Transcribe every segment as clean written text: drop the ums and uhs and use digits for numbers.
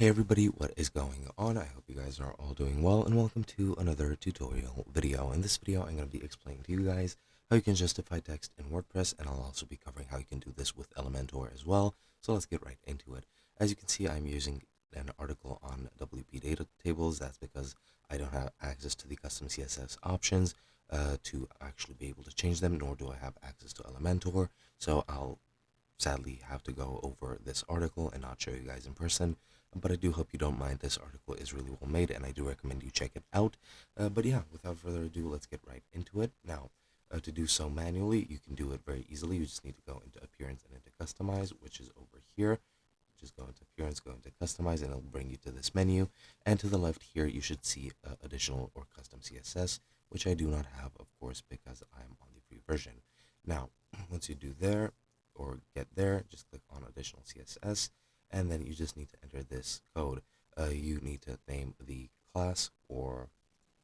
Hey everybody, what is going on? I hope you guys are all doing well and welcome to another tutorial video. In this video, I'm going to be explaining to you guys how you can justify text in WordPress, and I'll also be covering how you can do this with Elementor as well. So let's get right into it. As you can see, I'm using an article on WP data tables. That's because I don't have access to the custom CSS options to actually be able to change them, nor do I have access to Elementor. So I'll sadly have to go over this article and not show you guys in person, but I do hope you don't mind. This article is really well made and I do recommend you check it out. But yeah, without further ado, let's get right into it. Now, to do so manually, you can do it very easily. You just need to go into appearance and into customize, which is over here. Just go into appearance, go into customize, and it'll bring you to this menu. And to the left here, you should see additional or custom CSS, which I do not have, of course, because I'm on the free version. Now, once you do there, or get there, just click on additional CSS, and then you just need to enter this code. You need to name the class, or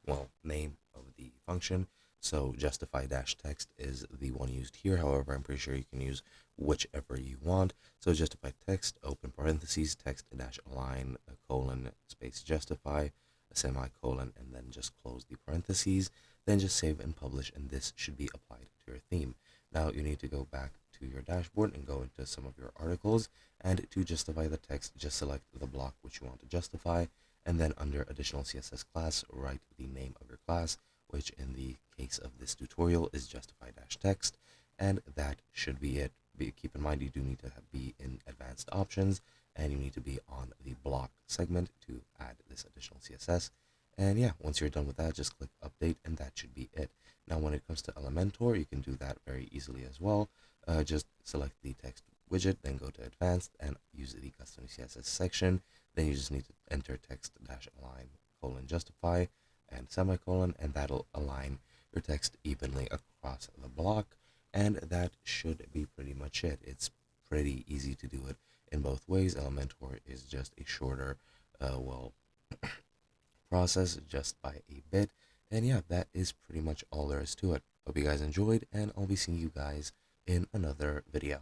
well, name of the function. So justify dash text is the one used here. However, I'm pretty sure you can use whichever you want. So justify text, open parentheses, text dash align, a colon, space justify, a semicolon, and then just close the parentheses. Then just save and publish, and this should be applied to your theme. Now you need to go back to your dashboard and go into some of your articles, and to justify the text, just select the block which you want to justify, and then under additional CSS class, write the name of your class, which in the case of this tutorial is justify-text, and that should be it. Keep in mind you do need to be in advanced options, and you need to be on the block segment to add this additional CSS. And yeah, once you're done with that, just click update, and that should be it. Now, when it comes to Elementor, you can do that very easily as well. Just select the text widget, then go to advanced and use the custom CSS section. Then you just need to enter text dash align colon justify and semicolon, and that'll align your text evenly across the block. And that should be pretty much it. It's pretty easy to do it in both ways. Elementor is just a shorter, process just by a bit. And yeah, that is pretty much all there is to it. Hope you guys enjoyed, and I'll be seeing you guys in another video.